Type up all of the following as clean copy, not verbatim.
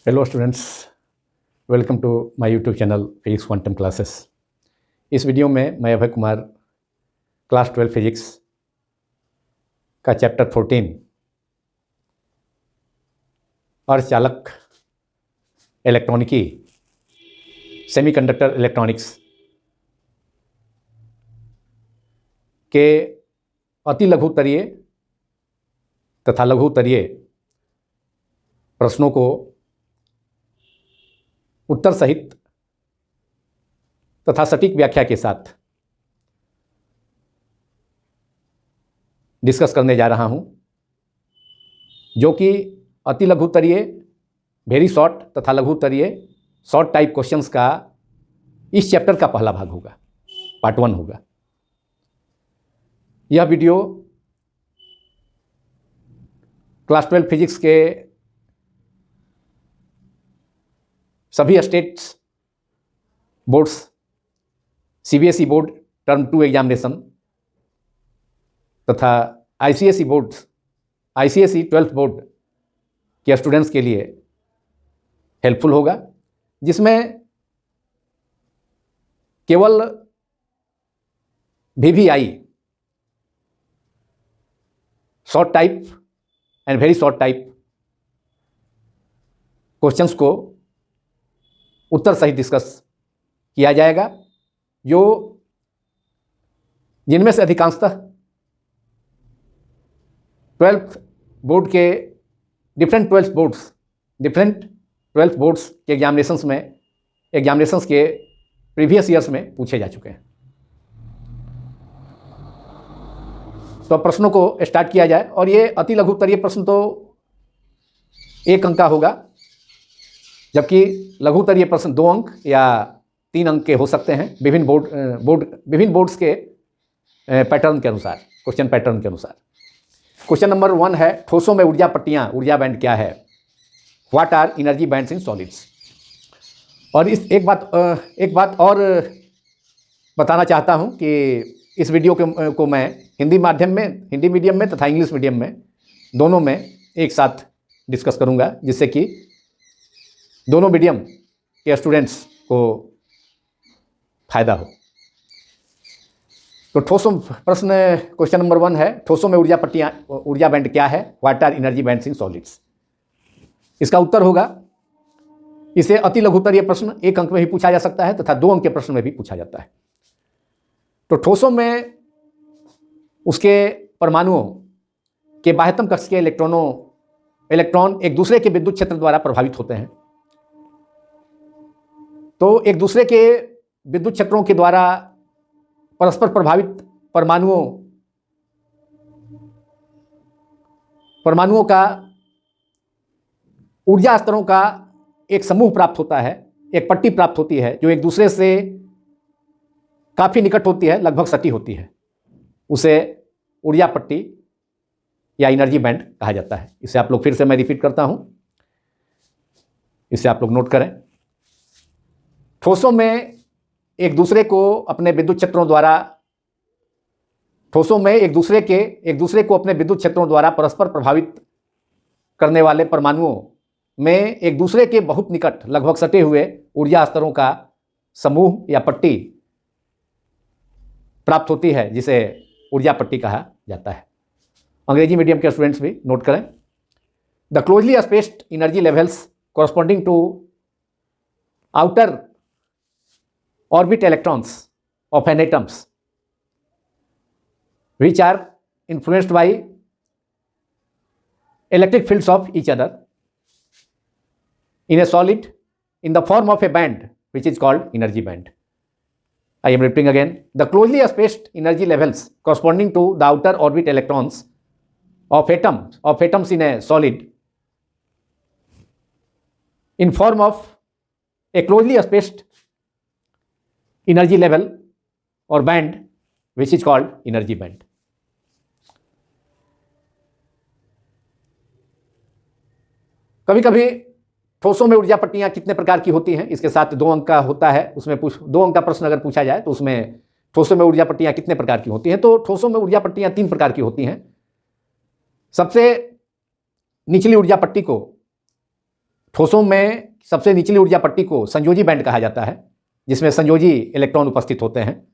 Hello students, welcome to my YouTube channel physics quantum classes. इस video में मैं Abhay Kumar class 12 physics का chapter 14 अर्धचालक इलेक्ट्रॉनिकी सेमीकंडक्टर इलेक्ट्रॉनिक्स के अति लघुतरीय तथा लघुतरीय प्रश्नों को उत्तर सहित तथा सटीक व्याख्या के साथ डिस्कस करने जा रहा हूं, जो कि अति लघुतरीय, वेरी शॉर्ट तथा लघुतरीय शॉर्ट टाइप क्वेश्चंस का इस चैप्टर का पहला भाग होगा, पार्ट 1 होगा। यह वीडियो क्लास 12 फिजिक्स के सभी states boards, CBSE board term 2 examination तथा ICSE boards, ICSE 12th board के स्टूडेंट्स के लिए हेल्पफुल होगा, जिसमें केवल VVI short type and very short type questions को उत्तर सहित डिस्कस किया जाएगा, जिनमें से अधिकांशतः 12th बोर्ड के डिफरेंट 12th बोर्ड्स के एग्जामिनेशंस के प्रीवियस ईयर्स में पूछे जा चुके हैं। तो प्रश्नों को स्टार्ट किया जाए। और ये अति लघुतरीय प्रश्न तो 1 अंक का होगा, जबकि लघुतरीय प्रश्न 2 अंक या 3 अंक के हो सकते हैं, विभिन्न बोर्ड्स के पैटर्न के अनुसार, क्वेश्चन पैटर्न के अनुसार। क्वेश्चन नंबर 1 है, ठोसों में ऊर्जा पट्टियां, ऊर्जा बैंड क्या है? What are energy bands in solids? और एक बात और बताना चाहता हूं कि इस वीडियो को मैं हिंदी मीडियम में तथा इंग्लिश मीडियम में दोनों में एक साथ डिस्कस करूंगा, जिससे कि दोनों मीडियम के स्टूडेंट्स को फायदा हो। तो क्वेश्चन नंबर 1 है, ठोसों में ऊर्जा बैंड क्या है? What are energy bands in solids? इसका उत्तर होगा, इसे अति लघुतरीय प्रश्न 1 अंक में भी पूछा जा सकता है तथा 2 अंक के प्रश्न में भी पूछा जाता है। तो ठोसों में उसके परमाणुओं के बाह्यतम कक्ष के इलेक्ट्रॉन एक दूसरे के विद्युत क्षेत्र द्वारा प्रभावित होते हैं। तो एक दूसरे के विद्युत क्षेत्रों के द्वारा परस्पर प्रभावित परमाणुओं का ऊर्जा स्तरों का एक समूह प्राप्त होता है, एक पट्टी प्राप्त होती है, जो एक दूसरे से काफी निकट होती है, लगभग सटी होती है। उसे ऊर्जा पट्टी या एनर्जी बैंड कहा जाता है। इसे आप लोग, फिर से मैं रिपीट करता हूं, इसे आप लोग नोट करें। ठोसों में एक दूसरे को अपने विद्युत क्षेत्रों द्वारा परस्पर प्रभावित करने वाले परमाणुओं में एक दूसरे के बहुत निकट, लगभग सटे हुए ऊर्जा स्तरों का समूह या पट्टी प्राप्त होती है, जिसे ऊर्जा पट्टी कहा जाता है। अंग्रेजी मीडियम के स्टूडेंट्स भी नोट करें। The closely spaced energy levels corresponding to outer orbit electrons of an atoms which are influenced by electric fields of each other in a solid in the form of a band which is called energy band. I am repeating again. The closely spaced energy levels corresponding to the outer orbit electrons of atoms in a solid in form of a closely spaced energy level or band which is called energy band. कभी कभी ठोसों में ऊर्जा पट्टियां कितने प्रकार की होती हैं, इसके साथ 2 अंक का होता है। उसमें 2 अंक का प्रश्न अगर पूछा जाए तो उसमें ठोसों में ऊर्जा पट्टियां कितने प्रकार की होती हैं? तो ठोसों में ऊर्जा पट्टियां 3 प्रकार की होती हैं। सबसे निचली ऊर्जा पट्टी को ठोसों में सबसे निचली ऊर्जा पट्टी को संयोजी बैंड कहा जाता है, जिसमें संयोजी इलेक्ट्रॉन उपस्थित होते हैं,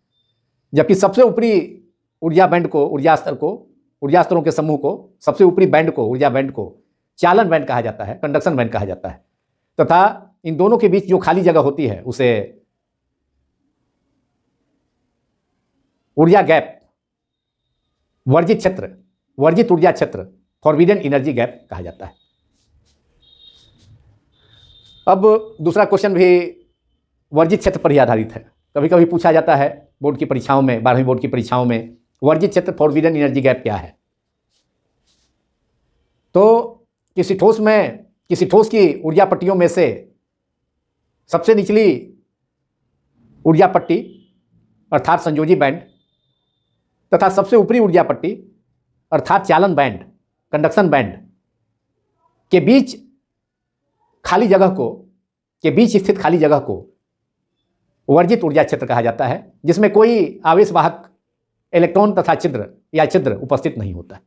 जबकि सबसे ऊपरी ऊर्जा बैंड को, ऊर्जा स्तरों के समूह को, सबसे ऊपरी बैंड को, ऊर्जा बैंड को चालन बैंड कहा जाता है, कंडक्शन बैंड कहा जाता है, तथा इन दोनों के बीच जो खाली जगह होती है उसे ऊर्जा गैप, वर्जित क्षेत्र, वर्जित ऊर्जा क्षेत्र, फॉरबिडन एनर्जी गैप कहा जाता है। अब दूसरा क्वेश्चन भी वर्जित क्षेत्र पर ही आधारित है। कभी कभी पूछा जाता है बोर्ड की परीक्षाओं में, 12वीं बोर्ड की परीक्षाओं में, वर्जित क्षेत्र फॉरबिडन एनर्जी गैप क्या है। तो किसी ठोस की ऊर्जा पट्टियों में से सबसे निचली ऊर्जा पट्टी अर्थात संयोजी बैंड तथा सबसे ऊपरी ऊर्जा पट्टी अर्थात चालन बैंड, कंडक्शन बैंड के बीच स्थित खाली जगह को वर्जित ऊर्जा क्षेत्र कहा जाता है, जिसमें कोई आवेशवाहक इलेक्ट्रॉन तथा छिद्र उपस्थित नहीं होता।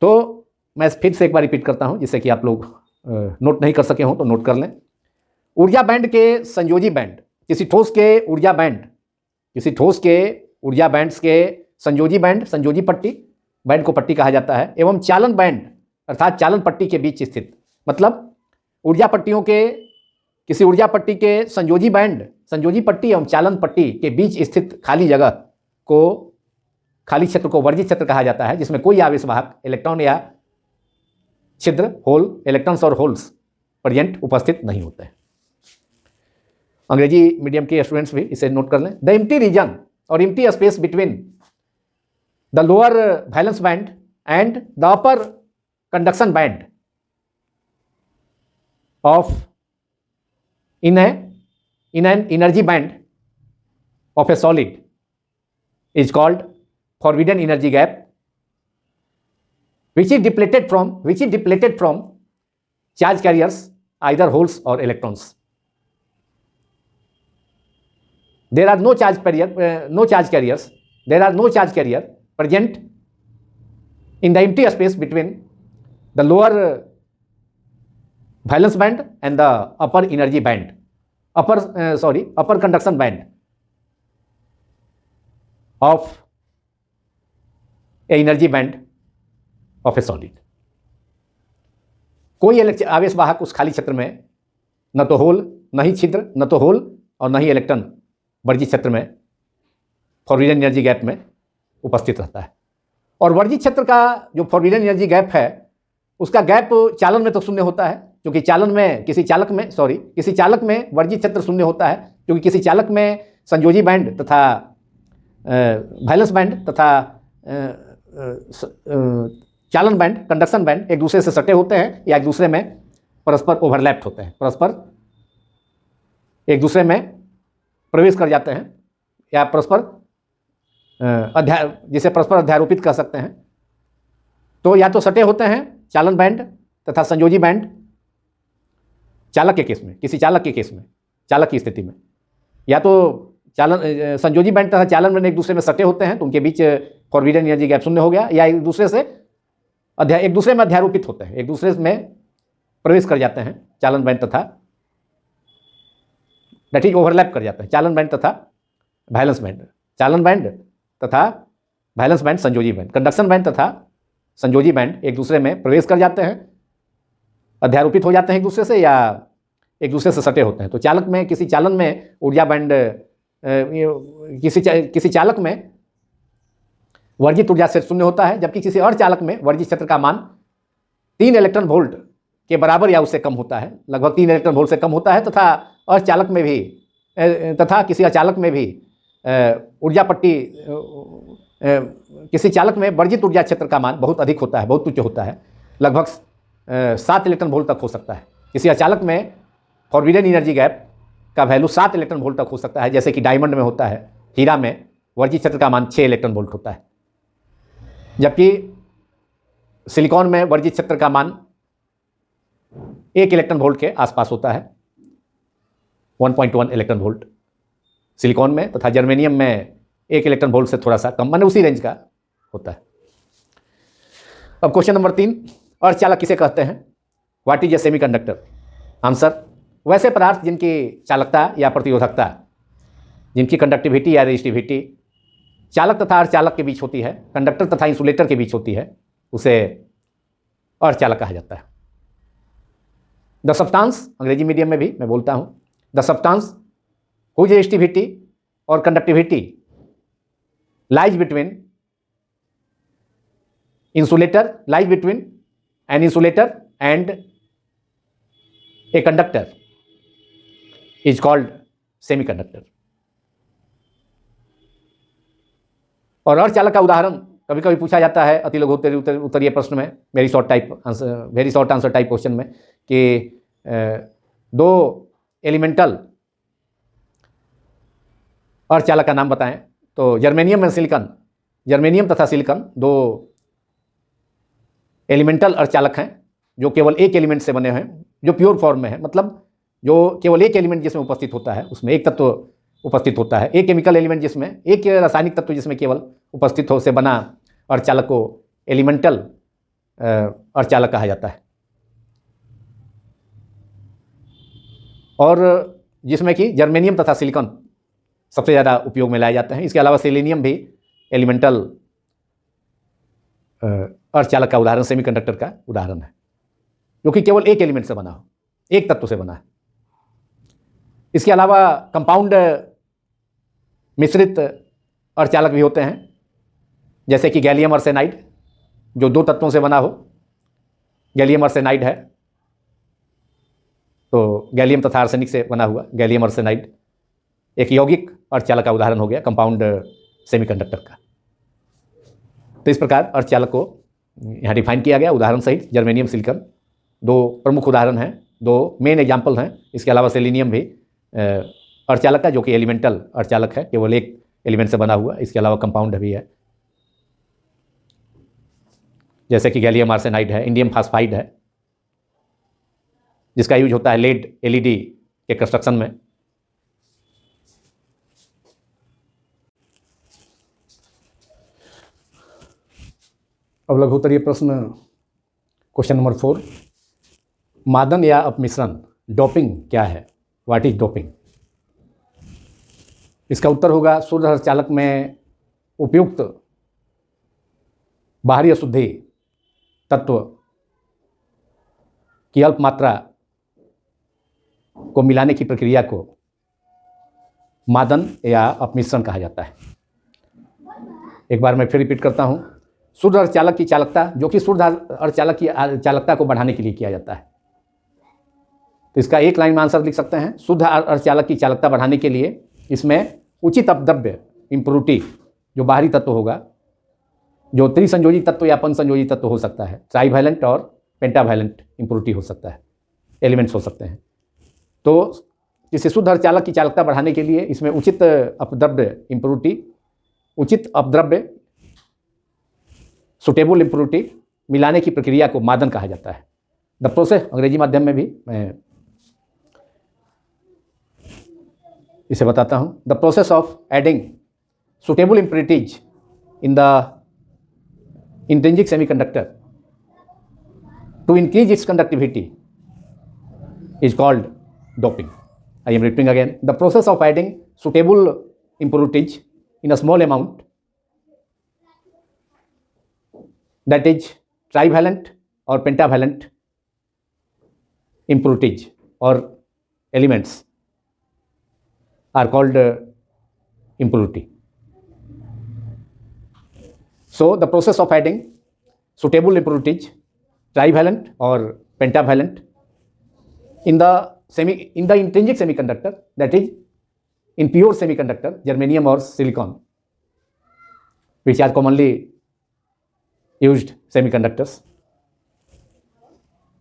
तो मैं फिर से एक बार रिपीट करता हूं, जिससे कि आप लोग नोट नहीं कर सके हों तो नोट कर लें। ऊर्जा बैंड के संयोजी बैंड, किसी ठोस के ऊर्जा बैंड्स के संयोजी बैंड, संयोजी पट्टी, बैंड को पट्टी कहा जाता है, एवं चालन बैंड अर्थात चालन पट्टी के बीच स्थित, मतलब किसी ऊर्जा पट्टी के संयोजी बैंड, संयोजी पट्टी एवं चालन पट्टी के बीच स्थित खाली क्षेत्र को वर्जित क्षेत्र कहा जाता है, जिसमें कोई आवेशवाहक इलेक्ट्रॉन या छिद्र, इलेक्ट्रॉन्स और होल्स प्रेजेंट उपस्थित नहीं होते हैं। अंग्रेजी मीडियम के स्टूडेंट्स भी इसे नोट कर लें। द एम्प्टी रीजन और empty space between the lower valence band and the upper conduction band of in an energy band of a solid is called forbidden energy gap, which is depleted from charge carriers, either holes or electrons. There are no charge carriers present in the empty space between the lower valence band and the upper energy band, upper conduction band of a energy band of a solid. कोई आवेशवाहक उस खाली क्षेत्र में न तो whole, न ही छिद्र, न तो होल और न ही इलेक्ट्रॉन वर्जित क्षेत्र में, फॉरबिडन एनर्जी गैप में उपस्थित रहता है। और वर्जित क्षेत्र का जो फॉरबिडन एनर्जी गैप है, उसका गैप चालन में तो शून्य होता है, क्योंकि किसी चालक में वर्जित क्षेत्र शून्य होता है, क्योंकि किसी चालक में संयोजी बैंड तथा वैलेंस बैंड तथा चालन बैंड, कंडक्शन बैंड एक दूसरे से सटे होते हैं या एक दूसरे में परस्पर ओवरलैप्ड होते हैं, परस्पर एक दूसरे में प्रवेश कर जाते हैं, या जिसे परस्पर अध्यारोपित कर सकते हैं। तो या तो सटे होते हैं चालन बैंड तथा संयोजी बैंड चालक के केस में, किसी चालक की स्थिति में, या तो संयोजी बैंड तथा चालन बैंड एक दूसरे में सटे होते हैं, तो उनके बीच फॉरबिडन एनर्जी गैप शून्य हो गया, या एक दूसरे में अध्यारोपित होते हैं, एक दूसरे में प्रवेश कर जाते हैं चालन बैंड तथा दैट इज ओवरलैप कर जाते हैं चालन बैंड तथा वैलेंस बैंड, चालन बैंड तथा वैलेंस बैंड, संयोजी बैंड, कंडक्शन बैंड तथा संयोजी बैंड एक दूसरे में प्रवेश कर जाते हैं, अध्यारोपित हो जाते हैं एक दूसरे से, या एक दूसरे से सटे होते हैं। तो किसी चालन में ऊर्जा बैंड, किसी चालक में वर्जित ऊर्जा क्षेत्र शून्य होता है, जबकि किसी और चालक में वर्जित क्षेत्र का मान 3 इलेक्ट्रॉन वोल्ट के बराबर या उससे कम होता है, लगभग 3 इलेक्ट्रॉन वोल्ट से कम होता है, तथा किसी चालक में भी ऊर्जा पट्टी, किसी चालक में वर्जित ऊर्जा क्षेत्र का मान बहुत अधिक होता है, बहुत उच्च होता है, लगभग 7 इलेक्ट्रॉन वोल्ट तक हो सकता है। किसी अचालक में फॉरबिडन एनर्जी गैप का वैल्यू 7 इलेक्ट्रॉन वोल्ट तक हो सकता है, जैसे कि डायमंड में होता है, हीरा में वर्जित क्षेत्र का मान 6 इलेक्ट्रॉन वोल्ट होता है, जबकि सिलिकॉन में वर्जित क्षेत्र का मान 1 इलेक्ट्रॉन वोल्ट के आसपास होता है, 1.1 इलेक्ट्रॉन वोल्ट सिलिकॉन में, तथा जर्मेनियम में 1 इलेक्ट्रॉन वोल्ट से थोड़ा सा कम, माने उसी रेंज का होता है। अब क्वेश्चन नंबर 3, अर्धचालक किसे कहते हैं? What is a semiconductor? Answer, वैसे पदार्थ जिनकी चालकता या प्रतिरोधकता, जिनकी कंडक्टिविटी या रेजिस्टिविटी चालक तथा अर्धचालक के बीच होती है, कंडक्टर तथा इंसुलेटर के बीच होती है, उसे अर्धचालक कहा जाता है। द सब्सटेंस, अंग्रेजी मीडियम में भी मैं बोलता हूँ, द सब्सटेंस हुज रेजिस्टिविटी और conductivity lies between insulator, lies between an insulator and a conductor is called semiconductor। और अर्धचालक का उदाहरण कभी कभी पूछा जाता है अति लघु उत्तरीय प्रश्न में, very short answer type question में, कि दो एलिमेंटल अर्धचालक का नाम बताएं। तो जर्मेनियम तथा सिलिकॉन दो एलिमेंटल अर्धचालक हैं जो केवल एक एलिमेंट से बने हैं, जो प्योर फॉर्म में है, मतलब जो केवल एक एलिमेंट जिसमें उपस्थित होता है, उसमें एक तत्व उपस्थित होता है, एक केमिकल एलिमेंट जिसमें, एक रासायनिक तत्व जिसमें केवल उपस्थित हो से बना अर्धचालक को एलिमेंटल अर्धचालक कहा जाता है। और जिसमें कि जर्मेनियम तथा सिलिकॉन सबसे ज़्यादा उपयोग में लाए जाते हैं। इसके अलावा सेलेनियम भी एलिमेंटल अर्धचालक का उदाहरण, सेमीकंडक्टर का उदाहरण है, जो कि केवल एक एलिमेंट से बना हो, एक तत्व से बना है। इसके अलावा कंपाउंड मिश्रित अर्धचालक भी होते हैं, जैसे कि गैलियम आर्सेनाइड, जो दो तत्वों से बना हो। गैलियम आर्सेनाइड है तो गैलियम तथा आर्सेनिक से बना हुआ गैलियम आर्सेनाइड एक यौगिक अर्धचालक का उदाहरण हो गया, कंपाउंड सेमीकंडक्टर का। तो इस प्रकार अर्धचालक को यहाँ डिफाइन किया गया उदाहरण सहित। जर्मेनियम, सिलिकॉन दो प्रमुख उदाहरण हैं, दो मेन एग्जाम्पल हैं। इसके अलावा सेलेनियम भी अर्धचालक का, जो कि एलिमेंटल अर्धचालक है, केवल एक एलिमेंट से बना हुआ। इसके अलावा कंपाउंड भी है, जैसे कि गैलियम आर्सेनाइड है, इंडियम फास्फाइड है, जिसका यूज होता है लेड एलईडी के कंस्ट्रक्शन में। अब लघु उत्तरीय प्रश्न क्वेश्चन नंबर 4, मादन या अपमिश्रण, डोपिंग क्या है? What is doping? इसका उत्तर होगा, शुद्ध अर्धचालक में उपयुक्त बाहरी अशुद्धि तत्व की अल्प मात्रा को मिलाने की प्रक्रिया को मादन या अपमिश्रण कहा जाता है। एक बार मैं फिर रिपीट करता हूं, शुद्ध अर्धचालक की चालकता, जो कि शुद्ध अर्धचालक की चालकता को बढ़ाने के लिए किया जाता है। तो इसका एक लाइन में आंसर लिख सकते हैं, शुद्ध अर्धचालक की चालकता बढ़ाने के लिए इसमें उचित अपद्रव्य इम्प्योरिटी, जो बाहरी तत्व होगा, जो त्रिसंयोजी तत्व या पंचसंयोजी तत्व हो सकता है, ट्राईवैलेंट और पेंटावैलेंट इम्प्योरिटी हो सकता है, एलिमेंट्स हो सकते हैं। तो इसे शुद्ध अर्धचालक की चालकता बढ़ाने के लिए इसमें उचित अपद्रव्य इम्प्योरिटी, उचित अपद्रव्य सुटेबल इम्प्योरिटी मिलाने की प्रक्रिया को मादन कहा जाता है। द प्रोसेस, अंग्रेजी माध्यम में भी मैं इसे बताता हूं, the process of adding suitable impurities in the intrinsic semiconductor to increase its conductivity is called doping. I am repeating again, the process of adding suitable impurities in a small amount, that is trivalent or pentavalent impurities or elements are called impurity. So the process of adding suitable impurities, trivalent or pentavalent, in the intrinsic semiconductor, that is in pure semiconductor, germanium or silicon, which are commonly used semiconductors,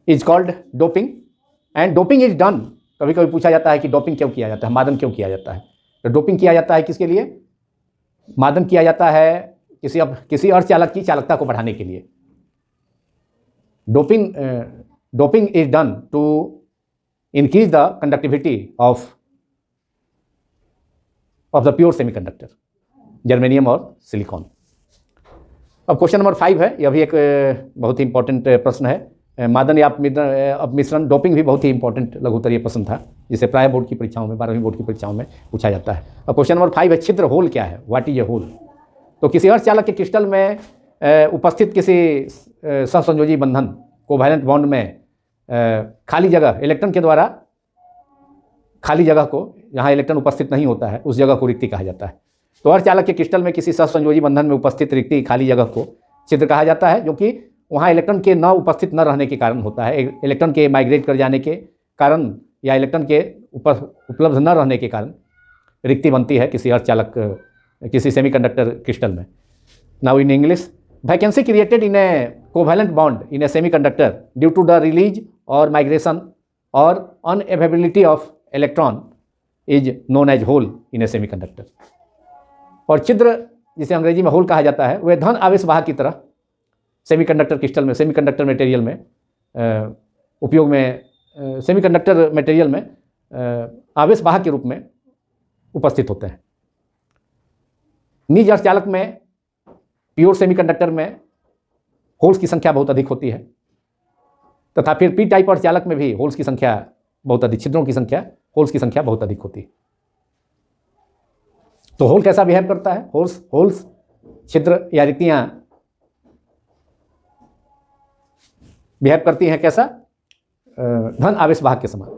is called doping. And doping is done, कभी कभी पूछा जाता है कि doping क्यों किया जाता है, मादन क्यों किया जाता है? तो डोपिंग किया जाता है किसके लिए? मादन किया जाता है किसी अर्धचालक की चालकता को बढ़ाने के लिए। Doping is done to increase the conductivity of the pure semiconductor, germanium or silicon. अब क्वेश्चन नंबर 5 है, यह भी एक बहुत ही इंपॉर्टेंट प्रश्न है। मादन या अपमिश्रण डोपिंग भी बहुत ही इंपॉर्टेंट लघुत्तरीय प्रश्न था, जिसे प्राय बोर्ड की परीक्षाओं में 12वीं बोर्ड की परीक्षाओं में पूछा जाता है। अब क्वेश्चन नंबर 5 है, छिद्र होल क्या है, व्हाट इज ए होल। तो किसी अर्धचालक के क्रिस्टल में उपस्थित किसी सहसंयोजी बंधन कोवैलेंट बॉन्ड में खाली जगह इलेक्ट्रॉन के द्वारा खाली जगह को, जहाँ इलेक्ट्रॉन उपस्थित नहीं होता है, उस जगह को रिक्ति कहा जाता है। तो अर्धचालक के क्रिस्टल में किसी सहसंयोजी बंधन में उपस्थित रिक्ति खाली जगह को छिद्र कहा जाता है, जो कि वहाँ इलेक्ट्रॉन के न उपस्थित न रहने के कारण होता है। इलेक्ट्रॉन के माइग्रेट कर जाने के कारण या इलेक्ट्रॉन के उपलब्ध न रहने के कारण रिक्ति बनती है किसी अर्धचालक, किसी सेमीकंडक्टर क्रिस्टल में। Now in English, vacancy created in a covalent bond in a semiconductor due to the release और माइग्रेशन और unavailability of electron is known as hole in a semiconductor. और छिद्र, जिसे अंग्रेजी में होल कहा जाता है, वह धन आवेश वाहक की तरह सेमीकंडक्टर क्रिस्टल में, सेमीकंडक्टर मटेरियल में उपयोग में, सेमीकंडक्टर मटेरियल में आवेश वाहक के रूप में उपस्थित होते हैं। निज अर्धचालक में, प्योर सेमीकंडक्टर में होल्स की संख्या बहुत अधिक होती है, तथा फिर पी टाइप अर्धचालक में भी होल्स की संख्या बहुत अधिक, छिद्रों की संख्या, होल्स की संख्या बहुत अधिक होती है। तो होल कैसा बिहेव करता है, होल्स छिद्र या रिक्तियां बिहेव करती हैं कैसा, धन आवेश वाहक के समान।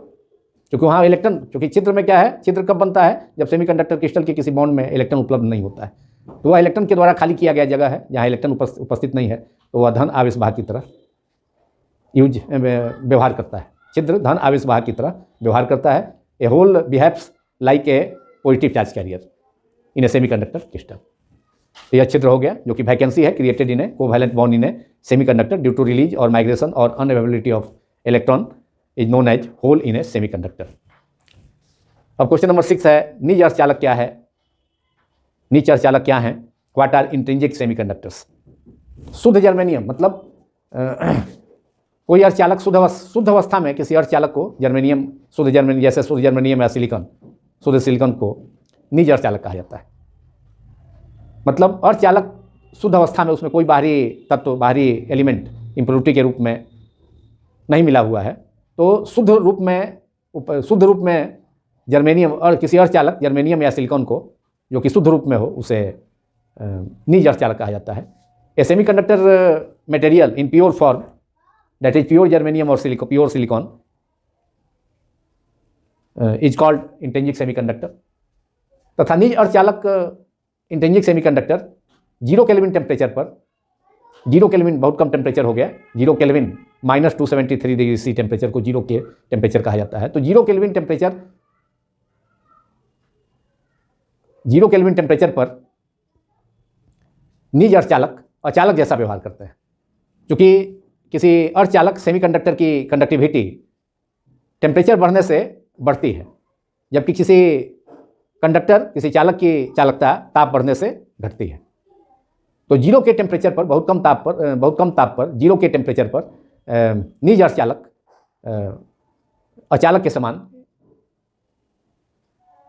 क्योंकि वहाँ इलेक्ट्रॉन, क्योंकि छिद्र में क्या है, छिद्र कब बनता है, जब सेमीकंडक्टर क्रिस्टल के किसी बॉन्ड में इलेक्ट्रॉन उपलब्ध नहीं होता है, तो वह इलेक्ट्रॉन के द्वारा खाली किया गया जगह है, जहाँ इलेक्ट्रॉन उपस्थित नहीं है, तो वह धन आवेश वाहक की तरह व्यवहार करता है। छिद्र धन आवेश वाहक की तरह व्यवहार करता है। A hole behaves like a positive charge carrier in a semiconductor crystal. तो यह छिद्र हो गया, जो कि वैकेंसी है created in a covalent bond in a semiconductor due to release और माइग्रेशन और unavailability of electron is known as hole in a semiconductor. अब क्वेश्चन नंबर 6 है, निज अर्धचालक क्या है, निज अर्धचालक क्या हैं, व्हाट आर इंट्रिंसिक सेमीकंडक्टर्स। शुद्ध जर्मेनियम मतलब कोई अर्धचालक शुद्ध अवस्था में किसी अर्धचालक को जर्मेनियम, शुद्ध जर्मेनियम, जैसे शुद्ध जर्मेनियम या सिलिकॉन, शुद्ध सिलिकॉन को निज अर्धचालक कहा जाता है। मतलब अर्धचालक शुद्ध अवस्था में उसमें कोई बाहरी तत्व, बाहरी एलिमेंट इम्प्योरिटी के रूप में नहीं मिला हुआ है, तो शुद्ध रूप में जर्मेनियम और किसी अर्धचालक जर्मेनियम या सिलिकॉन को, जो कि शुद्ध रूप में हो, उसे निज अर्धचालक कहा जाता है। A semiconductor material in pure form, that is pure germanium और pure silicon, is called intrinsic semiconductor. तथा निज अर्धचालक इंट्रिंसिक सेमीकंडक्टर 0 केल्विन टेम्परेचर पर, 0 केल्विन बहुत कम टेम्परेचर हो गया, 0 केल्विन -273 डिग्री सी टेम्परेचर को 0 के टेम्परेचर कहा जाता है। तो 0 केल्विन टेम्परेचर पर निज अर्धचालक अचालक जैसा व्यवहार करते हैं। क्योंकि किसी अर्धचालक सेमीकंडक्टर की कंडक्टिविटी टेम्परेचर बढ़ने से बढ़ती है, जबकि किसी चालक की चालकता ताप बढ़ने से घटती है। तो 0 के टेम्परेचर पर, बहुत कम ताप पर 0 के टेम्परेचर पर निज अर्धचालक अचालक के समान,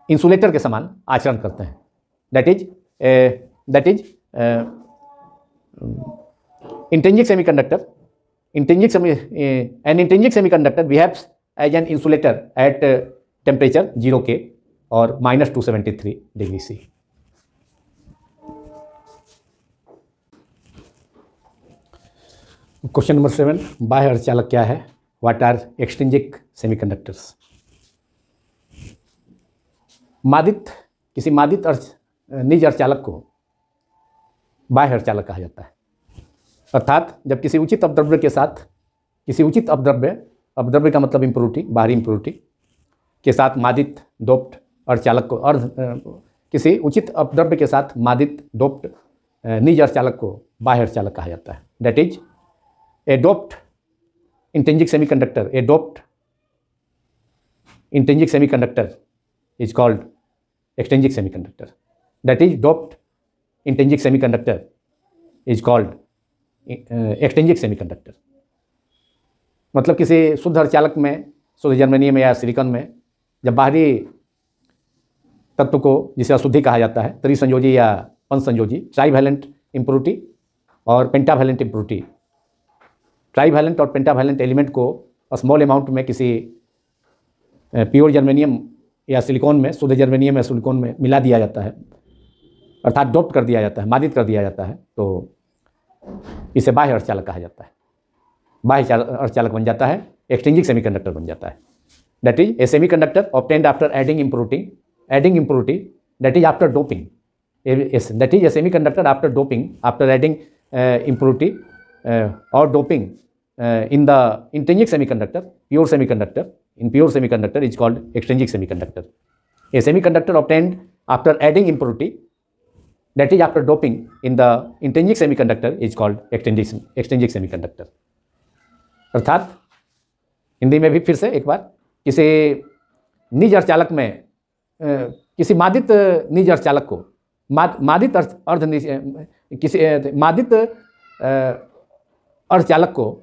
इंसुलेटर के समान आचरण करते हैं। That is intrinsic semiconductor, an intrinsic semiconductor behaves as an insulator at temperature 0 K और -273 डिग्री सी। क्वेश्चन नंबर 7, बाह्य अर्धचालक क्या है, व्हाट आर एक्सट्रिंसिक सेमीकंडक्टर्स। किसी मादित निज अर्धचालक को बाह्य अर्धचालक कहा जाता है। अर्थात जब किसी उचित अपद्रव्य के साथ, किसी उचित अपद्रव्य का मतलब इम्प्योरिटी, बाहरी इम्प्योरिटी के साथ मादित डोप्ड अर्धचालक को, किसी उचित अपद्रव्य के साथ मादित डोप्ड निज अर्धचालक को बाह्य अर्धचालक कहा जाता है। That is a doped intrinsic semiconductor, A doped intrinsic semiconductor is called extrinsic semiconductor. That is doped intrinsic semiconductor is called extrinsic semiconductor. मतलब किसी शुद्ध अर्धचालक में, शुद्ध जर्मेनियम या सिलिकॉन में, जब बाहरी तत्व को, जिसे अशुद्धि कहा जाता है, त्रिसंयोजी या पंचसंयोजी ट्राईवैलेंट इम्प्योरिटी और पेंटावैलेंट इम्प्योरिटी। ट्राईवैलेंट और पेंटावैलेंट एलिमेंट को स्मॉल अमाउंट में किसी प्योर जर्मेनियम या सिलिकॉन में, शुद्ध जर्मेनियम या सिलिकॉन में मिला दिया जाता है, अर्थात डोप्ट कर दिया जाता है, मादित कर दिया जाता है, तो इसे बाह्य अर्धचालक कहा जाता है। बाह्य अर्धचालक बन जाता है, एक्सचेंजिंग सेमीकंडक्टर बन जाता है। That is a semiconductor obtained after adding impurity that is after doping. That is a semiconductor after doping, after adding impurity और doping in the intrinsic semiconductor, pure semiconductor. In pure semiconductor is called extrinsic semiconductor. A semiconductor obtained after adding impurity, that is after doping in the intrinsic semiconductor is called extrinsic semiconductor. अर्थात हिंदी में भी फिर से एक बार, किसी निज अर्धचालक में किसी मादित निज अर्धचालक को मादित अर्धचालक को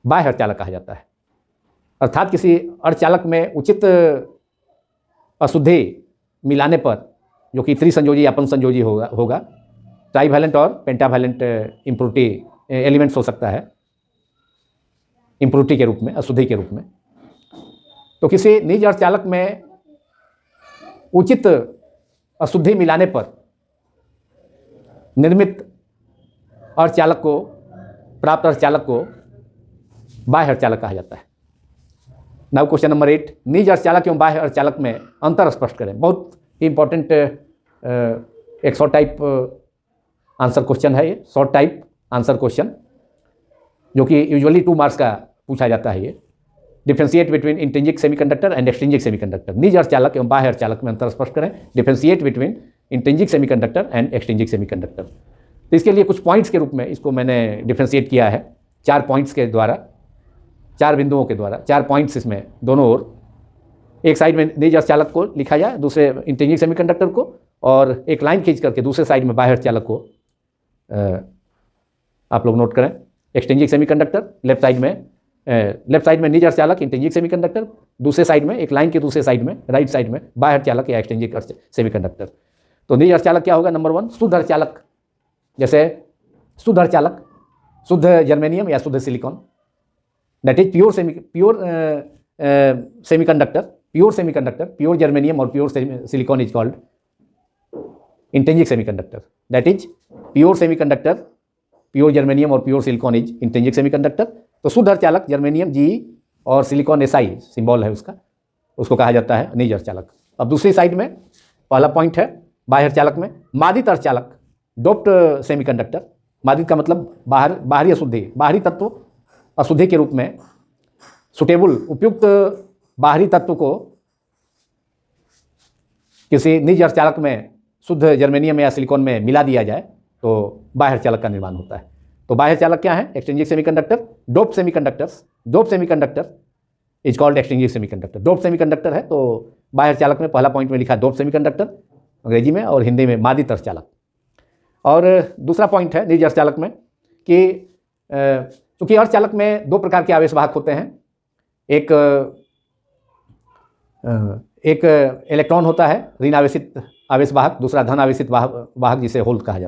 बाह्य अर्धचालक कहा जाता है। अर्थात किसी अर्धचालक में उचित अशुद्धि मिलाने पर, जो कि त्रिसंयोजी या पंचसंयोजी होगा, ट्राईवैलेंट और पेंटावैलेंट इम्प्योरिटी एलिमेंट्स हो सकता है इम्प्योरिटी के रूप में, अशुद्धि के रूप में। तो किसी निज अर्धचालक में उचित अशुद्धि मिलाने पर निर्मित अर्धचालक को, प्राप्त अर्धचालक को बाह्य अर्धचालक कहा जाता है। नाउ क्वेश्चन नंबर 8, निज अर्धचालक एवं बाह्य अर्धचालक में अंतर स्पष्ट करें। बहुत ही इंपॉर्टेंट एक शॉर्ट टाइप आंसर क्वेश्चन है ये, शॉर्ट टाइप आंसर क्वेश्चन, जो कि यूजुअली 2 मार्क्स का पूछा जाता है। ये differentiate between intrinsic semiconductor and extrinsic semiconductor. निज अर्धचालक एवं बाह्य अर्धचालक में अंतर स्पष्ट करें। Differentiate between intrinsic semiconductor and extrinsic semiconductor. तो इसके लिए कुछ पॉइंट्स के रूप में इसको मैंने डिफरेंशिएट किया है, 4 पॉइंट्स के द्वारा, 4 बिंदुओं के द्वारा, 4 पॉइंट्स इसमें दोनों ओर। एक साइड में निज अर्धचालक को लिखा जाए, दूसरे इंट्रिंसिक सेमीकंडक्टर को, और एक लाइन खींच करके दूसरे साइड में बाह्य अर्धचालक को आप लोग नोट करें। एक्सट्रिंसिक सेमीकंडक्टर लेफ्ट साइड में निज अर्धचालक इंट्रिंसिक सेमीकंडक्टर, दूसरे साइड में एक लाइन के दूसरे साइड में राइट साइड में बाह्य अर्धचालक या एक्सट्रिंसिक सेमीकंडक्टर। तो निज अर्धचालक क्या होगा? नंबर 1 शुद्ध अर्धचालक, जैसे शुद्ध अर्धचालक, शुद्ध जर्मेनियम या शुद्ध silicon, that is pure semiconductor, pure germanium और pure silicon is called intrinsic semiconductor. That is pure semiconductor, pure germanium और pure silicon is intrinsic semiconductor. तो शुद्ध अर्धचालक जर्मेनियम जी और सिलिकॉन SI सिंबल है उसका, उसको कहा जाता है निज अर्धचालक। अब दूसरी साइड में पहला पॉइंट है बाह्य अर्धचालक में मादित अर्धचालक, डोप्ड सेमीकंडक्टर। मादित का मतलब बाहरी अशुद्धि, बाहरी तत्व अशुद्धि के रूप में सुटेबल, उपयुक्त बाहरी तत्व को किसी निज अर्धचालक में शुद्ध जर्मेनियम या सिलिकॉन में मिला दिया जाए तो बाह्य अर्धचालक का निर्माण होता है। तो बाह्य अर्धचालक क्या है? Extrinsic semiconductor, doped semiconductor is called extrinsic semiconductor. Doped semiconductor है तो बाह्य अर्धचालक में पहला पॉइंट में लिखा है डोप्ड सेमीकंडक्टर अंग्रेजी में, और हिंदी में मादित अर्धचालक। और दूसरा पॉइंट है निज अर्धचालक में कि चूंकि अर्धचालक में 2 प्रकार के आवेश वाहक होते हैं। एक इलेक्ट्रॉन होता है ऋण आवेशित आवेश वाहक, दूसरा धन आवेशित वाहक जिसे होल्स कहा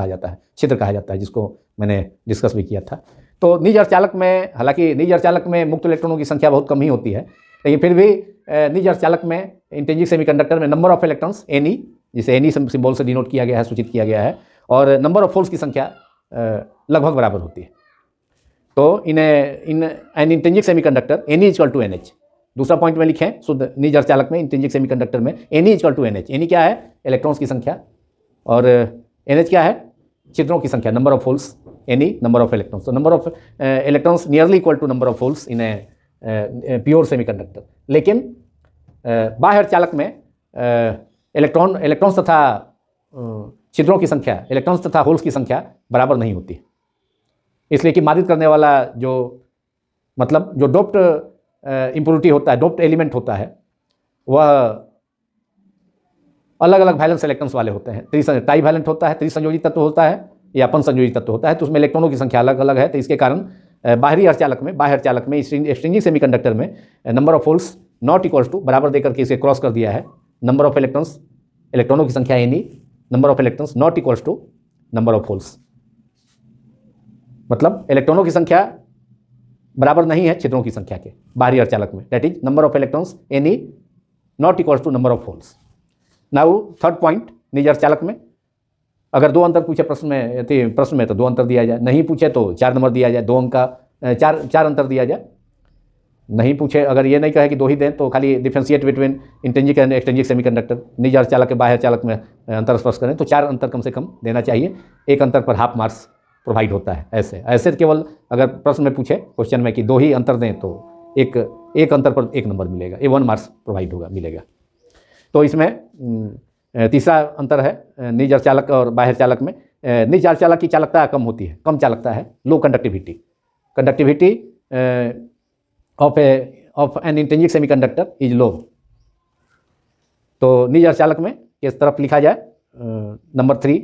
जाता है, छिद्र कहा जाता है, जिसको मैंने डिस्कस भी किया था। तो निज अर्धचालक में, हालांकि निज अर्धचालक में मुक्त इलेक्ट्रॉनों की संख्या बहुत कम ही होती है, लेकिन फिर भी निज अर्धचालक में इंट्रिंसिक सेमीकंडक्टर में नंबर ऑफ इलेक्ट्रॉन्स Ne, जिसे Ne सिंबल से डिनोट किया गया है, सूचित किया गया है, और नंबर ऑफ होल्स की संख्या लगभग बराबर होती है। तो in an intrinsic semiconductor Ne equal to NH। दूसरा पॉइंट में लिखें शुद्ध निज अर्धचालक में इंट्रिंसिक सेमीकंडक्टर में Ne equal to NH। Ne क्या है? इलेक्ट्रॉन्स की संख्या, और NH क्या है? छिद्रों की संख्या, number of holes. Ne number of electrons, तो number of electrons nearly equal to number of holes in a pure semiconductor. लेकिन बाह्य अर्धचालक में इलेक्ट्रॉन्स तथा छिद्रों की संख्या, इलेक्ट्रॉन्स तथा होल्स की संख्या बराबर नहीं होती, इसलिए कि मादित करने वाला जो डोप्ड इम्प्योरिटी होता है, डोप्ड एलिमेंट होता है, वह अलग अलग वैलेंस इलेक्ट्रॉन्स वाले होते हैं। ट्राईवैलेंट होता है, त्रिसंयोजी तत्व होता है या पंचसंयोजी तत्व होता है, तो उसमें इलेक्ट्रॉनों की संख्या अलग अलग है। तो इसके कारण बाह्य अर्धचालक में एक्सट्रिंसिक सेमीकंडक्टर में number of holes not equals to, बराबर देकर के इसे क्रॉस कर दिया है, नंबर ऑफ इलेक्ट्रॉनों की संख्या Ne, number of electrons not equals to number of holes. मतलब इलेक्ट्रॉनों की संख्या बराबर नहीं है छिद्रों की संख्या के बाहरी अर्धचालक में, that is number of electrons any not equals to number of holes. Now third point, निज अर्धचालक में अगर 2 अंतर पूछे प्रश्न में तो 2 अंतर दिया जाए, नहीं पूछे तो 4 नंबर दिया जाए, 2 अंक का 4 अंतर दिया जाए। नहीं पूछे, अगर ये नहीं कहे कि 2 ही दें तो खाली differentiate between intrinsic and extrinsic semiconductor, निज अर्धचालक के बाह्य अर्धचालक में अंतर स्पष्ट करें तो 4 अंतर कम से कम देना चाहिए। एक अंतर पर हाफ मार्क्स प्रोवाइड होता है। ऐसे केवल अगर प्रश्न में पूछे क्वेश्चन में कि 2 ही अंतर दें तो एक अंतर पर 1 नंबर मिलेगा, ये 1 मार्क्स प्रोवाइड मिलेगा। तो इसमें तीसरा अंतर है निज अर्धचालक और बाह्य अर्धचालक में। निज अर्धचालक की चालकता कम होती है, कम चालकता है, low conductivity of an intrinsic semiconductor is low. तो निज अर्धचालक में इस तरफ लिखा जाए नंबर 3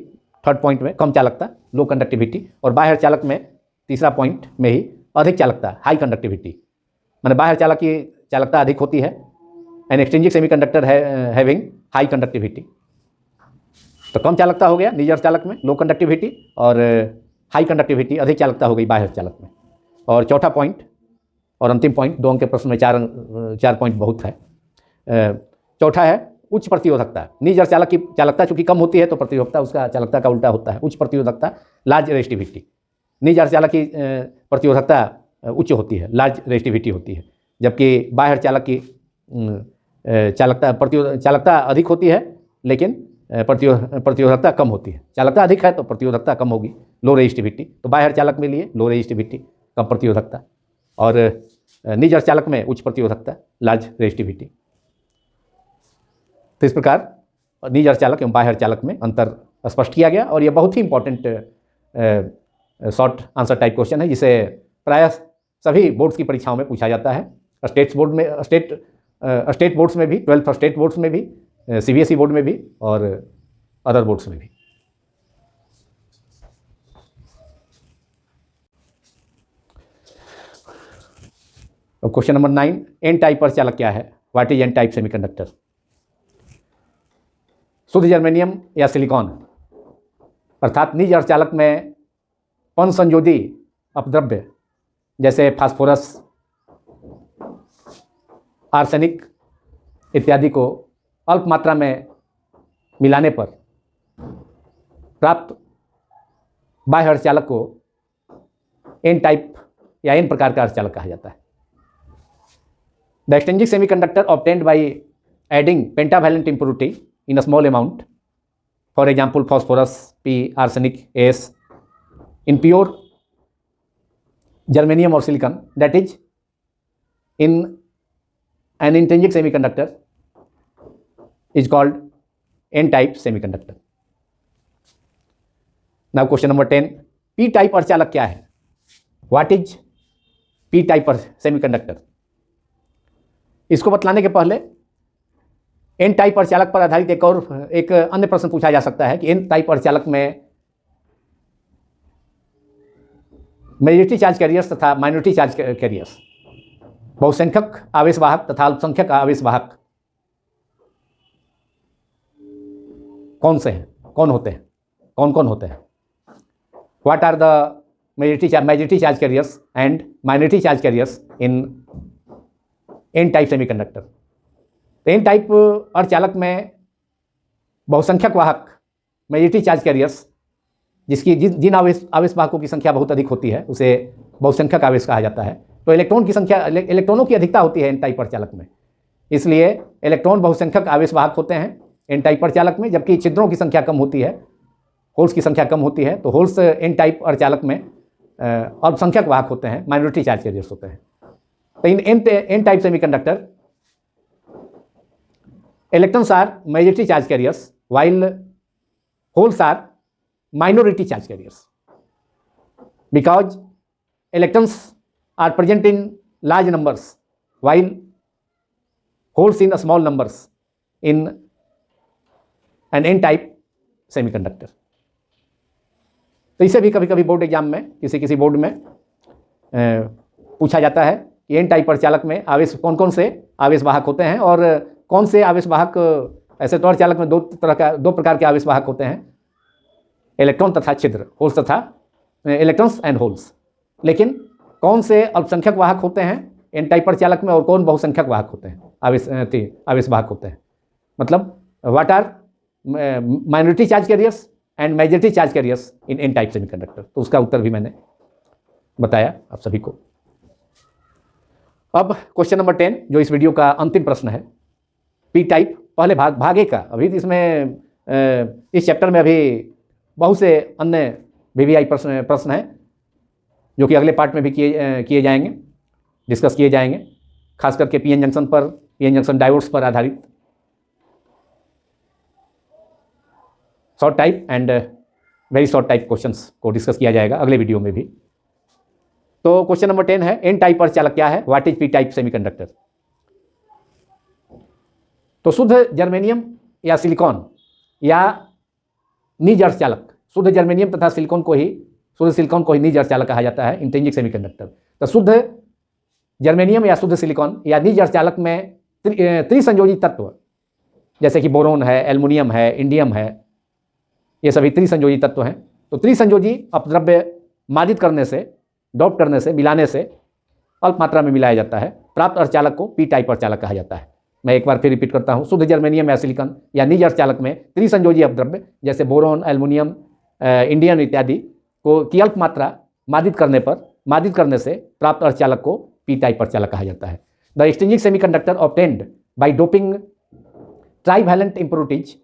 थर्ड पॉइंट में कम चालकता, लो कंडक्टिविटी, और बाह्य अर्धचालक में तीसरा पॉइंट में ही अधिक चालकता, हाई कंडक्टिविटी, माने बाह्य अर्धचालक की चालकता अधिक होती है। An extrinsic semiconductor having high conductivity, तो कम चालकता हो गया निज अर्धचालक में, लो कंडक्टिविटी, और हाई कंडक्टिविटी अधिक चालकता हो गई बाह्य अर्धचालक में। और चौथा पॉइंट और अंतिम पॉइंट, 2 अंक के प्रश्न में 4 पॉइंट बहुत है। चौथा है उच्च प्रतिरोधकता। निज अर्धचालक की चालकता चूंकि कम होती है तो प्रतिरोधकता उसका चालकता का उल्टा होता है, उच्च प्रतिरोधकता, लार्ज रेजिस्टिविटी। निज अर्धचालक की प्रतिरोधकता उच्च होती है, लार्ज रेजिस्टिविटी होती है, जबकि बाह्य अर्धचालक की चालकता अधिक होती है लेकिन प्रतिरोधकता कम होती है। चालकता अधिक है तो प्रतिरोधकता कम होगी, लो रेजिस्टिविटी। तो बाह्य अर्धचालक में लिए लो रेजिस्टिविटी, कम प्रतिरोधकता, और निज अर्धचालक में उच्च प्रतिरोधकता, लार्ज रेजिस्टिविटी। तो इस प्रकार निज अर्धचालक एवं बाह्य अर्धचालक में अंतर स्पष्ट किया गया। और यह बहुत ही important short answer type question है, जिसे प्रायः सभी बोर्ड्स की परीक्षाओं में पूछा जाता है। स्टेट बोर्ड्स में भी, 12th स्टेट बोर्ड्स में भी, CBSE बोर्ड में भी और अदर बोर्ड्स में भी। अब क्वेश्चन नंबर 9, एन टाइप अर्धचालक क्या है? What is an type semiconductor? शुद्ध जर्मेनियम या सिलिकॉन अर्थात निज अर्धचालक में पन संयोजी अपद्रव्य जैसे फास्फोरस, आर्सेनिक इत्यादि को अल्प मात्रा में मिलाने पर प्राप्त बाह्य अर्धचालक को एन टाइप या एन प्रकार का अर्धचालक कहा जाता है। The extrinsic semiconductor obtained by adding pentavalent impurity in a small amount, for example phosphorus, P, arsenic, As, in pure germanium or silicon, that is in an intrinsic semiconductor is called n-type semiconductor. Now question number 10, p-type अर्धचालक क्या है? What is p-type semiconductor? इसको बतलाने के पहले N type अर्धचालक पर आधारित एक अन्य प्रश्न पूछा जा सकता है कि एन टाइप अर्धचालक में मेजॉरिटी चार्ज कैरियर्स तथा माइनॉरिटी चार्ज कैरियर्स, बहुसंख्यक आवेशवाहक तथा अल्पसंख्यक आवेशवाहक कौन से हैं, कौन होते हैं, कौन कौन होते हैं? What are the majority charge carriers and minority charge carriers in N type semiconductor? N type अर्धचालक में बहुसंख्यक वाहक मेजॉरिटी चार्ज कैरियर्स, जिसकी जिन आवेशवाहकों की संख्या बहुत अधिक होती है उसे बहुसंख्यक आवेश कहा जाता है। तो इलेक्ट्रॉनों की अधिकता होती है एन टाइप अर्धचालक में, इसलिए इलेक्ट्रॉन बहुसंख्यक आवेशवाहक होते हैं एन टाइप अर्धचालक में, जबकि छिद्रों की संख्या कम होती है, होल्स की संख्या कम होती है। तो होल्स एन टाइप अर्धचालक में अल्पसंख्यक वाहक होते हैं, माइनॉरिटी चार्ज कैरियर्स होते हैं। तो in N type semiconductor electrons are majority charge carriers while holes are minority charge carriers, because electrons are present in large numbers while holes in small numbers in an n type semiconductor. तो इसे भी कभी कभी board exam में किसी board में पूछा जाता है कि एन टाइप अर्धचालक में आवेश कौन कौन से आवेशवाहक होते हैं और कौन से आवेशवाहक, ऐसे तो अर्धचालक में दो प्रकार के आवेशवाहक होते हैं, इलेक्ट्रॉन तथा छिद्र, होल्स तथा इलेक्ट्रॉन्स एंड होल्स। लेकिन कौन से अल्पसंख्यक वाहक होते हैं एन टाइप प्रचालक में और कौन बहुसंख्यक वाहक होते हैं, आवेश वाहक होते हैं? मतलब what are minority charge carriers and majority charge carriers in N type semiconductor. तो उसका उत्तर भी मैंने बताया आप सभी को। अब क्वेश्चन नंबर 10 जो इस वीडियो का अंतिम प्रश्न है, पी टाइप पहले भाग ए का। अभी इसमें इस चैप्टर में अभी बहुत से अन्य वीवीआई प्रश्न हैं जो कि अगले पार्ट में भी किए जाएंगे, डिस्कस किए जाएंगे, खास करके पीएन जंक्शन पर, पीएन जंक्शन डायोड्स पर आधारित short type and very short type questions को डिस्कस किया जाएगा अगले वीडियो में भी। तो क्वेश्चन नंबर 10 है, एन टाइप अर्धचालक क्या है? What is P type semiconductor? तो शुद्ध जर्मेनियम या सिलिकॉन या निज अर्धचालक, शुद्ध जर्मेनियम तथा सिलिकॉन को ही निज अर्धचालक कहा जाता है, इंट्रिंसिक सेमीकंडक्टर। तो शुद्ध जर्मेनियम या शुद्ध सिलिकॉन या निज अर्धचालक में त्रिसंयोजी तत्व जैसे कि बोरोन है, एल्युमिनियम है, इंडियम है, ये सभी त्रिसंयोजी तत्व हैं। तो त्रिसंयोजी अपद्रव्य मादित करने से, डॉप करने से, मिलाने से अल्प मात्रा में मिलाया जाता है। प्राप्त अर्धचालक को पी टाइप अर्धचालक कहा जाता है। मैं एक बार फिर रिपीट करता हूँ, शुद्ध जर्मेनियम या सिलिकॉन या निज अर्धचालक में त्रिसंयोजी अपद्रव्य जैसे बोरोन, एल्युमिनियम, इंडियम इत्यादि को की अल्प मात्रा मादित करने से प्राप्त अर्धचालक को पी टाइप अर्धचालक कहा जाता है। The extrinsic semiconductor obtained by doping trivalent impurities,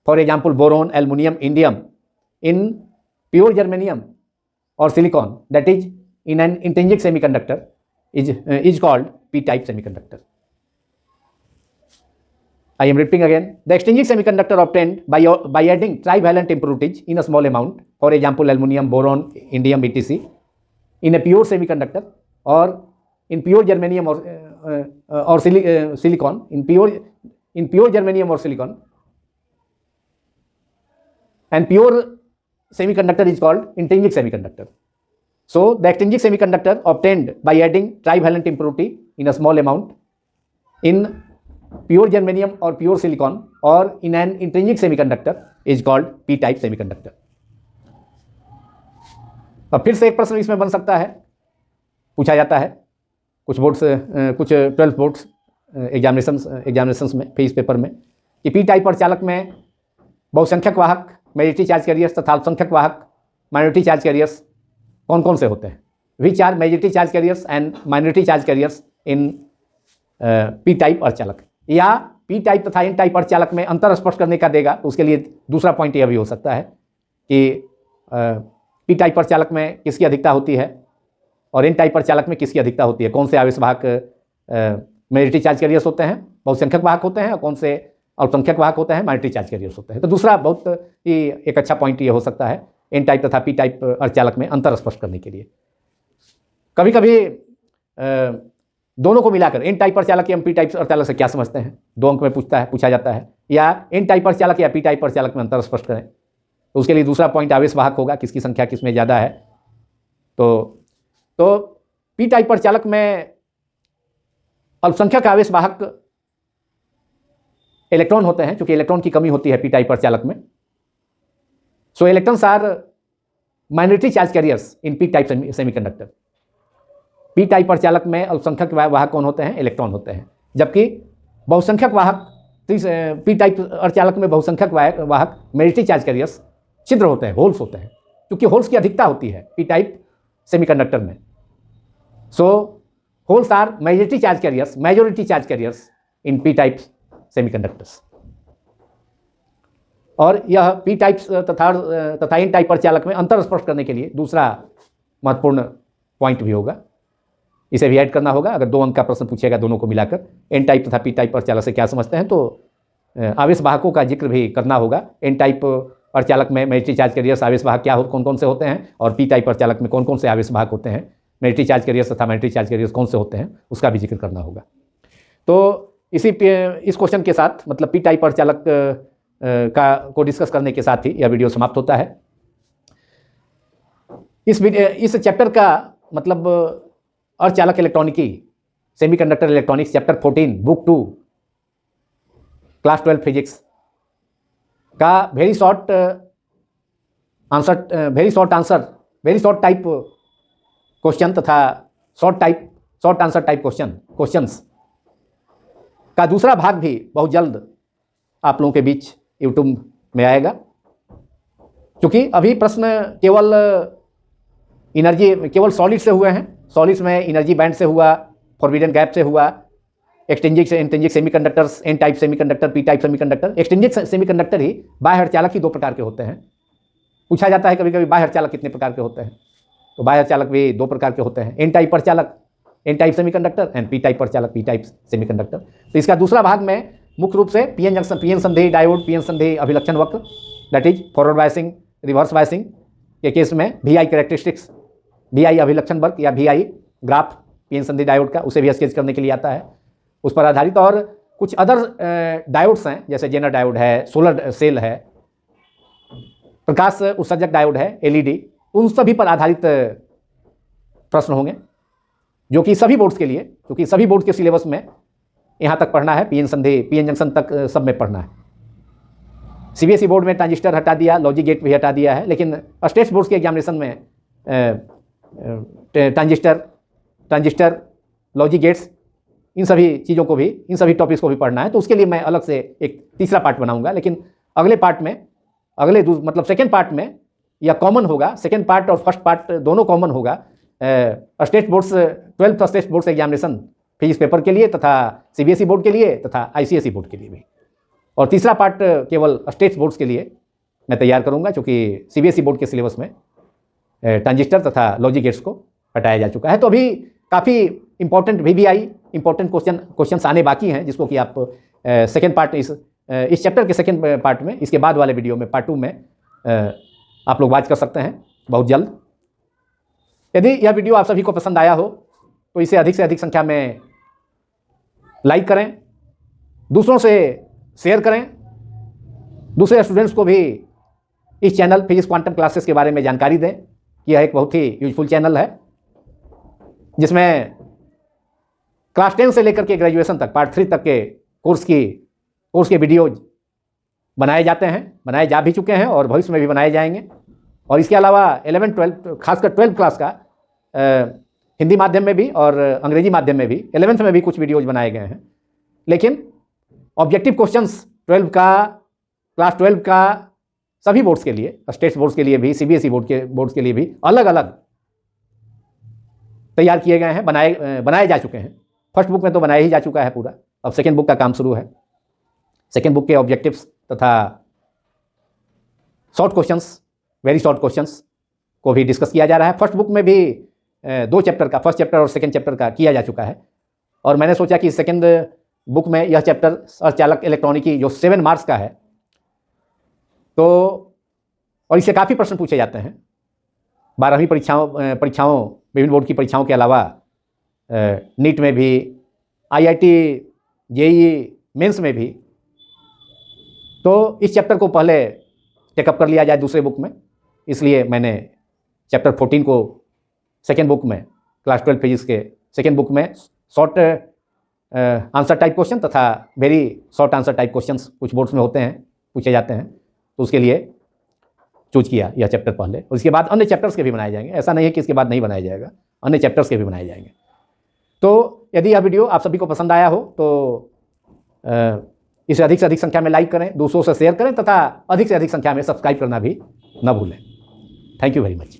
for example boron, aluminium, indium, in pure germanium or silicon, that is in an intrinsic semiconductor is called p-type semiconductor. I am repeating again. The extrinsic semiconductor obtained by adding trivalent impurities in a small amount, for example aluminum, boron, indium, etc., in a pure semiconductor or in pure germanium or silicon, in pure germanium or silicon, and pure semiconductor is called intrinsic semiconductor. So the extrinsic semiconductor obtained by adding trivalent impurity in a small amount in pure germanium or pure silicon or in an intrinsic semiconductor is called p-type semiconductor. अब फिर से एक प्रश्न इसमें बन सकता है, पूछा जाता है कुछ 12 बोर्ड्स एग्जामिनेशंस में, फेस पेपर में, कि पी टाइप अर्धचालक में बहुसंख्यक वाहक, मेजॉरिटी चार्ज कैरियर्स तथा अल्पसंख्यक वाहक, माइनॉरिटी चार्ज कैरियर्स कौन कौन से होते हैं? Which are majority charge carriers and minority charge carriers in P type अर्धचालक? या पी टाइप तथा एन टाइप अर्धचालक में अंतर स्पष्ट करने का देगा तो उसके लिए दूसरा पॉइंट यह भी हो सकता है कि पी टाइप अर्धचालक में किसकी अधिकता होती है और एन टाइप अर्धचालक में किसकी अधिकता होती है, कौन से आवेश वाहक मेजॉरिटी चार्ज कैरियर्स होते हैं, बहुसंख्यक वाहक होते हैं, और कौन से अल्पसंख्यक वाहक होते हैं, माइनॉरिटी चार्ज कैरियर्स होते हैं। तो दूसरा बहुत ही एक अच्छा पॉइंट ये हो सकता है एन टाइप तथा पी टाइप अर्धचालक में अंतर स्पष्ट करने के लिए। कभी कभी दोनों को मिलाकर एन टाइप अर्धचालक या पी टाइप अर्धचालक से क्या समझते हैं, 2 अंक में पूछा जाता है, या एन टाइप अर्धचालक या पी टाइप अर्धचालक में अंतर स्पष्ट करें। तो उसके लिए दूसरा पॉइंट आवेश वाहक होगा, किसकी संख्या किसमें ज़्यादा है। तो पी टाइप अर्धचालक में अल्पसंख्यक आवेश वाहक इलेक्ट्रॉन होते हैं, क्योंकि इलेक्ट्रॉन की कमी होती है पी टाइप अर्धचालक में। So electrons are minority charge carriers in P type semiconductor. P type अर्धचालक में अल्पसंख्यक वाहक कौन होते हैं? इलेक्ट्रॉन होते हैं। जबकि बहुसंख्यक वाहक, पी टाइप अर्धचालक में बहुसंख्यक वाहक मेजॉरिटी चार्ज कैरियर्स छिद्र होते हैं, होल्स होते हैं, क्योंकि होल्स की अधिकता होती है पी टाइप सेमीकंडक्टर में। So holes are majority charge carriers in P type semiconductors. और यह पी टाइप तथा एन टाइप अर्धचालक में अंतर स्पष्ट करने के लिए दूसरा महत्वपूर्ण पॉइंट भी होगा, इसे भी ऐड करना होगा। अगर 2 अंक का प्रश्न पूछेगा दोनों को मिलाकर, एन टाइप तथा पी टाइप अर्धचालक से क्या समझते हैं, तो आवेश वाहकों का जिक्र भी करना होगा। एन टाइप अर्धचालक में मेजॉरिटी चार्ज कैरियर्स आवेश वाहक कौन कौन से होते हैं, और पी टाइप अर्धचालक में कौन कौन से आवेश वाहक होते हैं, मेजॉरिटी चार्ज कैरियर्स तथा माइनॉरिटी चार्ज कैरियर्स कौन से होते हैं, उसका भी जिक्र करना होगा। तो इस क्वेश्चन के साथ, मतलब पी टाइप अर्धचालक को डिस्कस करने के साथ ही यह वीडियो समाप्त होता है। इस चैप्टर का मतलब अर्धचालक इलेक्ट्रॉनिकी, semiconductor electronics, chapter 14, book 2, class 12 physics का very short answer very short type question तथा शॉर्ट आंसर टाइप क्वेश्चंस का दूसरा भाग भी बहुत जल्द आप लोगों के बीच यूट्यूब में आएगा। क्योंकि अभी प्रश्न केवल सॉलिड से हुए हैं। सॉलिड्स में एनर्जी बैंड से हुआ, फॉरबिडन गैप से हुआ, intrinsic semiconductors, N type semiconductor, P type semiconductor. Extrinsic semiconductor ही बाह्य अर्धचालक ही दो प्रकार के होते हैं। पूछा जाता है कभी कभी बाह्य अर्धचालक कितने प्रकार के होते हैं, तो बाह्य अर्धचालक भी दो प्रकार के होते हैं, एन टाइप अर्धचालक, N type semiconductor, and P type अर्धचालक, पी टाइप सेमीकंडक्टर। तो इसका दूसरा भाग में मुख्य रूप से पीएन जंक्शन, पीएन संधि डायोड, पीएन संधि अभिलक्षण वक्र, that is forward biasing, reverse biasing के केस में वीआई कैरेक्टरिस्टिक्स, वीआई अभिलक्षण वक्र या वीआई ग्राफ पीएन संधि डायोड का, उसे भी स्केच करने के लिए आता है, उस पर आधारित। और कुछ अदर डायोड्स हैं, जैसे जेनर डायोड है, सोलर सेल है, प्रकाश उत्सर्जक डायोड है, एलईडी, उन सभी पर आधारित प्रश्न होंगे, जो कि सभी बोर्ड्स के लिए, क्योंकि सभी बोर्ड के सिलेबस में यहाँ तक पढ़ना है, पीएन संधि, पीएन जंक्शन तक सब में पढ़ना है। सीबीएसई बोर्ड में ट्रांजिस्टर हटा दिया, लॉजिक गेट भी हटा दिया है, लेकिन स्टेट बोर्ड्स के एग्जामिनेशन में ट्रांजिस्टर, लॉजिक गेट्स, इन सभी चीज़ों को भी, इन सभी टॉपिक्स को भी पढ़ना है। तो उसके लिए मैं अलग से एक तीसरा पार्ट बनाऊंगा, लेकिन अगले पार्ट में, मतलब सेकेंड पार्ट में यह कॉमन होगा। सेकेंड पार्ट और फर्स्ट पार्ट दोनों कॉमन होगा state boards, 12th state boards examination physics paper के लिए तथा सीबीएसई बोर्ड के लिए तथा आईसीएसई बोर्ड के लिए भी। और तीसरा पार्ट केवल स्टेट बोर्ड्स के लिए मैं तैयार करूंगा, क्योंकि सीबीएसई बोर्ड के सिलेबस में ट्रांजिस्टर तथा लॉजिक गेट्स को हटाया जा चुका है। तो अभी काफ़ी इंपॉर्टेंट वीवीआई इंपॉर्टेंट क्वेश्चंस आने बाकी हैं, जिसको कि आप सेकेंड पार्ट, इस चैप्टर के सेकेंड पार्ट में, इसके बाद वाले वीडियो में, पार्ट 2 में आप लोग वॉच कर सकते हैं बहुत जल्द। यदि यह वीडियो आप सभी को पसंद आया हो तो इसे अधिक से अधिक संख्या में लाइक करें, दूसरों से शेयर करें, दूसरे स्टूडेंट्स को भी इस चैनल फिजिक्स क्वांटम क्लासेस के बारे में जानकारी दें। यह एक बहुत ही यूजफुल चैनल है, जिसमें क्लास 10 से लेकर के ग्रेजुएशन तक, पार्ट 3 तक के कोर्स के वीडियोज बनाए जाते हैं, बनाए जा भी चुके हैं और भविष्य में भी बनाए जाएंगे। और इसके अलावा 11, 12, खासकर 12th क्लास का हिंदी माध्यम में भी और अंग्रेजी माध्यम में भी, 11th में भी कुछ वीडियोज बनाए गए हैं। लेकिन ऑब्जेक्टिव क्वेश्चंस क्लास 12 का सभी बोर्ड्स के लिए, स्टेट बोर्ड्स के लिए भी, सीबीएसई बोर्ड्स के लिए भी अलग अलग तैयार किए गए हैं, बनाए जा चुके हैं। फर्स्ट बुक में तो बनाया ही जा चुका है पूरा, अब सेकेंड बुक का काम शुरू है। सेकेंड बुक के ऑब्जेक्टिव्स तथा short questions, very short questions को भी डिस्कस किया जा रहा है। फर्स्ट बुक में भी 2 चैप्टर का, फर्स्ट चैप्टर और सेकेंड चैप्टर का किया जा चुका है। और मैंने सोचा कि सेकेंड बुक में यह चैप्टर अर्धचालक इलेक्ट्रॉनिकी जो 7 मार्क्स का है, तो और इससे काफ़ी प्रश्न पूछे जाते हैं 12वीं परीक्षाओं, विभिन्न बोर्ड की परीक्षाओं के अलावा नीट में भी, आईआईटी, जेईई मेंस में भी। तो इस चैप्टर को पहले टेकअप कर लिया जाए दूसरे बुक में, इसलिए मैंने चैप्टर 14 को सेकेंड बुक में, क्लास 12 फिजिक्स के सेकेंड बुक में शॉर्ट आंसर टाइप क्वेश्चन तथा very short answer type questions कुछ बोर्ड्स में होते हैं, पूछे जाते हैं, तो उसके लिए चूज किया यह चैप्टर पहले। और इसके बाद अन्य चैप्टर्स के भी बनाए जाएंगे, ऐसा नहीं है कि इसके बाद नहीं बनाया जाएगा, अन्य चैप्टर्स के भी बनाए जाएंगे। तो यदि यह वीडियो आप सभी को पसंद आया हो तो इसे अधिक से अधिक संख्या में लाइक करें, दूसरों से शेयर करें तथा अधिक से अधिक संख्या में सब्सक्राइब करना भी न भूलें। Thank you very much.